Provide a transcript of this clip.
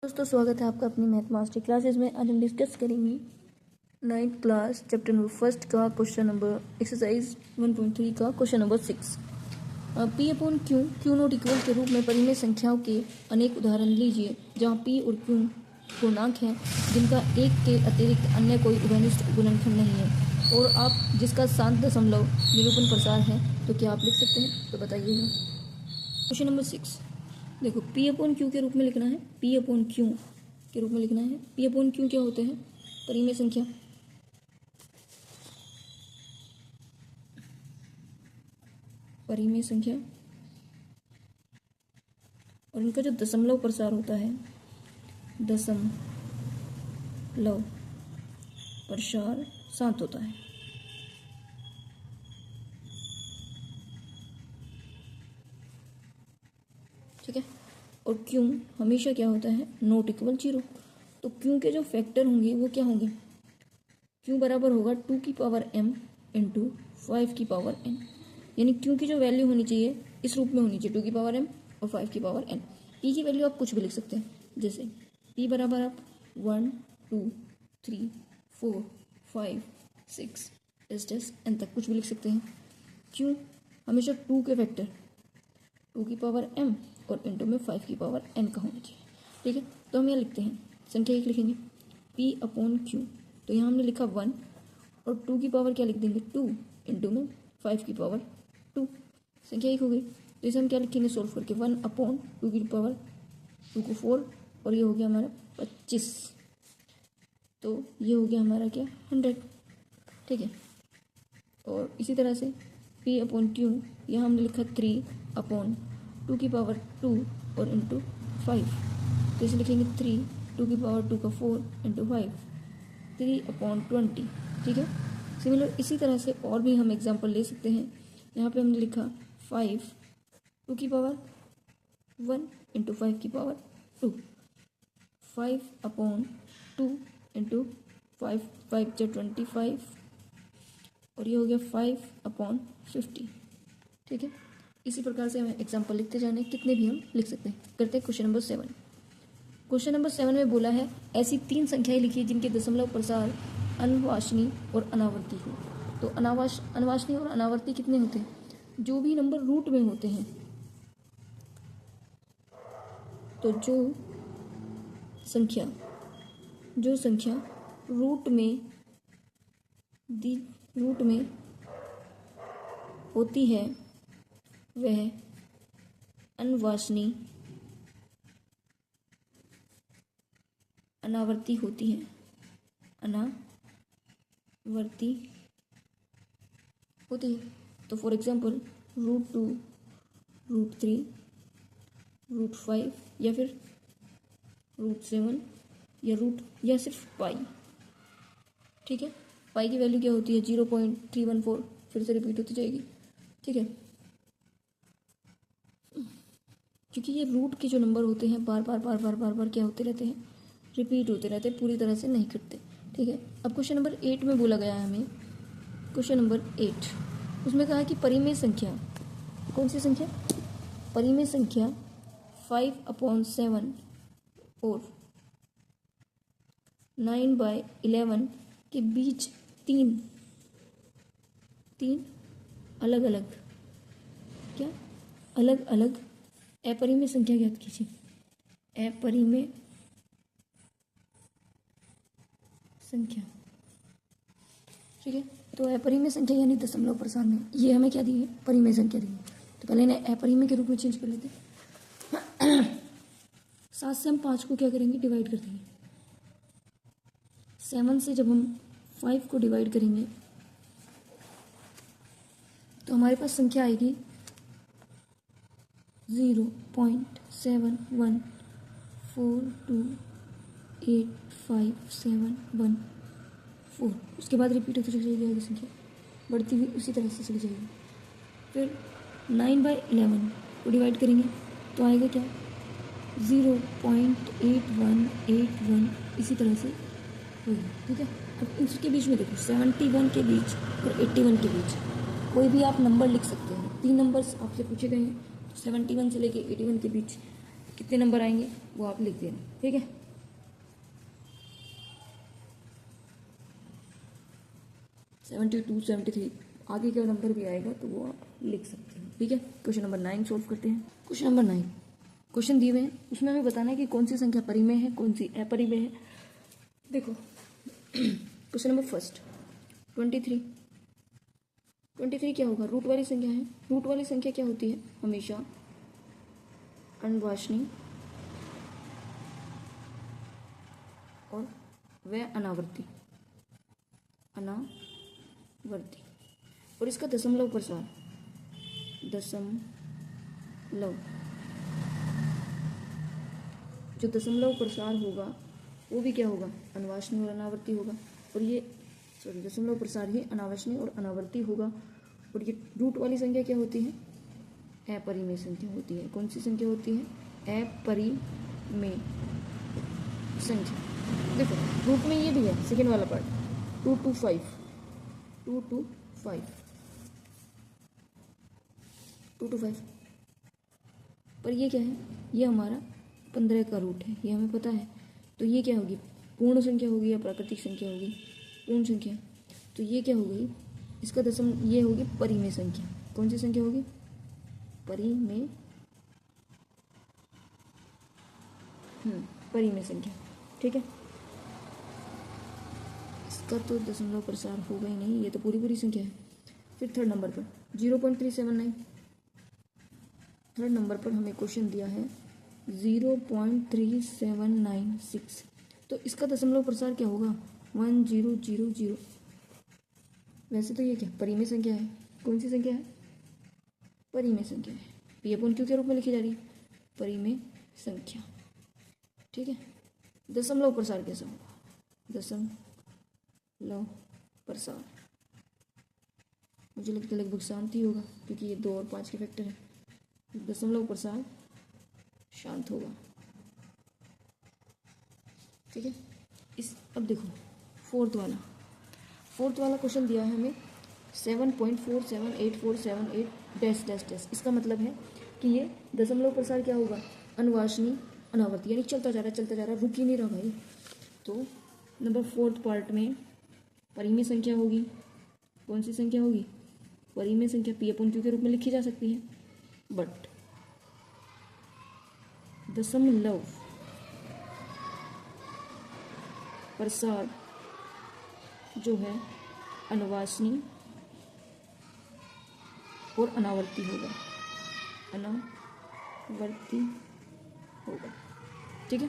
दोस्तों स्वागत है आपका अपनी मैथ मास्टर क्लासेस में। आज हम डिस्कस करेंगे 9th क्लास चैप्टर नंबर 1 का क्वेश्चन नंबर एक्सरसाइज 1.3 का question number 6। P upon Q Q not equal के रूप में परिमेय संख्याओं के अनेक उदाहरण लीजिए जहां पी और क्यू पूर्णांक हैं जिनका एक के अतिरिक्त अन्य कोई उभयनिष्ठ गुणनखंड नहीं है और आप जिसका 7 दशमलव निरूपण प्रसार है, तो क्या आप लिख सकते हैं? तो बताइएगा। क्वेश्चन नंबर 6 देखो, P अपॉन क्यू के रूप में लिखना है। P अपॉन क्यू के रूप में लिखना है। P अपॉन क्यू क्या होते हैं? परिमेय संख्या। परिमेय संख्या और इनका जो दशमलव प्रसार होता है, दशमलव प्रसार 7 होता है। ठीक है। और क्यू हमेशा क्या होता है? Not equal 0। तो क्यू के जो फैक्टर होंगे वो क्या होंगे? क्यू बराबर होगा 2 की पावर m इंटू 5 की पावर n। यानी क्यू की जो वैल्यू होनी चाहिए इस रूप में होनी चाहिए, 2 की पावर m और 5 की पावर n। p की वैल्यू आप कुछ भी लिख सकते हैं, जैसे p बराबर आप 1 2 3 4 5 6 n तक कुछ भी लिख सकते हैं। क्यू हमेशा 2 के फैक्टर 2 की पावर m और इंटू में 5 की पावर n का होना चाहिए। ठीक है, तो हम यहाँ लिखते हैं संख्या 1 लिखेंगे p अपॉन क्यू। तो यहाँ हमने लिखा 1 और 2 की पावर क्या लिख देंगे? 2 इंटू में 5 की पावर 2। संख्या 1 हो गई। तो इसे हम क्या लिखेंगे सॉल्व करके? 1 अपॉन 2 की पावर 2 को 4 और ये हो गया हमारा 25। तो ये हो गया हमारा क्या? 100। ठीक है। और इसी तरह से p अपॉन क्यू यहाँ हमने लिखा 3 अपॉन 2 की पावर 2 और इंटू 5। तो इसे लिखेंगे 3 2 की पावर 2 का 4 इंटू 5 3 अपॉन 20। ठीक है। सिमिलर इसी तरह से और भी हम एग्जांपल ले सकते हैं। यहाँ पे हमने लिखा 5 2 की पावर 1 इंटू 5 की पावर 2 5 अपॉन 2 इंटू 5 5 जो 25 और ये हो गया 5 अपॉन 50। ठीक है। इसी प्रकार से हमें एग्जाम्पल लिखते जाने, कितने भी हम लिख सकते हैं। करते हैं क्वेश्चन नंबर 7। क्वेश्चन नंबर 7 में बोला है ऐसी 3 संख्याएं लिखिए जिनके दशमलव प्रसार अनवाशनी और अनावर्ती हो। तो अनवाशनी और अनावर्ती कितने होते हैं? जो भी नंबर रूट में होते हैं, तो जो संख्या रूट में होती है वह अनवाशनी अनावर्ती होती है। अनावर्ती होती है। तो फॉर एग्जांपल √2 √3 √5 या फिर √7 या सिर्फ पाई। ठीक है। पाई की वैल्यू क्या होती है? 0.314। फिर से रिपीट होती जाएगी। ठीक है। क्योंकि ये रूट के जो नंबर होते हैं बार बार क्या होते रहते हैं? रिपीट होते रहते हैं, पूरी तरह से नहीं कटते। ठीक है। अब क्वेश्चन नंबर 8 में बोला गया है हमें, क्वेश्चन नंबर 8 उसमें कहा कि परिमेय संख्या, कौन सी संख्या? परिमेय संख्या 5/7 और 9/11 के बीच तीन अलग अलग अपरिमेय संख्या ज्ञात कीजिए। अपरिमेय संख्या। ठीक है। तो अपरिमेय संख्या यानी दशमलव प्रसार में ये हमें क्या दी है? परिमेय संख्या दी है। तो पहले इन्हें अपरिमेय के रूप में चेंज कर लेते हैं। 7 से हम 5 को क्या करेंगे? डिवाइड कर देंगे। 7 से जब हम 5 को डिवाइड करेंगे तो हमारे पास संख्या आएगी 0.7142857114। उसके बाद रिपीट होती चली जाएगी संख्या, बढ़ती हुई उसी तरह से चली जाएगी। फिर 9/11 को डिवाइड करेंगे तो आएगा क्या? 0.8181 इसी तरह से होगी। ठीक है। अब इसके बीच में देखो 71 के बीच और 81 के बीच कोई भी आप नंबर लिख सकते हैं। 3 नंबर्स आपसे पूछे गए हैं, 71 से लेके 81 के बीच कितने नंबर आएंगे वो आप लिख देना, ठीक है। 72, 73 आगे का नंबर भी आएगा तो वो आप लिख सकते हैं, ठीक है। क्वेश्चन नंबर 9 सोल्व करते हैं। क्वेश्चन नंबर 9 क्वेश्चन दिए हुए हैं, उसमें हमें बताना है कि कौन सी संख्या परिमेय है, कौन सी अपरिमेय है। देखो क्वेश्चन नंबर फर्स्ट 23। 23 क्या होगा, रूट वाली संख्या है। रूट वाली संख्या क्या होती है, हमेशा अनवांछनीय और वह अनावर्ती और इसका दशमलव प्रसार जो दशमलव प्रसार होगा वो भी क्या होगा, अनवांछनीय और अनावर्ती होगा। और ये दशमलव प्रसार ही अनावश्यक और अनावर्ती होगा। और ये रूट वाली संख्या क्या होती है, अपरिमेय संख्या होती है। कौन सी संख्या होती है, अपरिमेय संख्या। देखो रूट में ये भी है, सेकेंड वाला पार्ट 2 to 5 पर ये क्या है, ये हमारा 15 का रूट है, ये हमें पता है। तो ये क्या होगी, पूर्ण संख्या होगी या प्राकृतिक संख्या होगी, पूर्ण संख्या। तो ये क्या हो गई, इसका ये होगी परिमेय संख्या। कौन सी संख्या होगी, परिमेय संख्या, ठीक है। इसका तो दशमलव प्रसार होगा ही नहीं, ये तो पूरी संख्या है। फिर थर्ड नंबर पर 0.379, थर्ड नंबर पर हमें क्वेश्चन दिया है 0.3796। तो इसका दशमलव प्रसार क्या होगा, 1000। वैसे तो ये क्या परिमेय संख्या है, कौन सी संख्या है, परिमेय संख्या है। पी अपॉन क्यू के रूप में लिखी जा रही है, परिमेय संख्या, ठीक है। दशमलव प्रसार कैसा होगा, दशमलव प्रसार मुझे लगता है लगभग शांत ही होगा, क्योंकि ये 2 और 5 के फैक्टर है। दशमलव प्रसार शांत होगा, ठीक है। अब देखो फोर्थ वाला क्वेश्चन दिया है हमें 7.478478 डैश डैश डैश। इसका मतलब है कि ये दशमलव प्रसार क्या होगा, अनवांछनीय अनावर्ती, यानी चलता जा रहा, रुक ही नहीं रहा भाई। तो नंबर 4 पार्ट में परिमेय संख्या होगी। कौन सी संख्या होगी, परिमेय संख्या। पी अपॉन क्यू के रूप में लिखी जा सकती है, बट दशमलव प्रसार जो है अनवांछनीय और अनावर्ती होगा, ठीक है।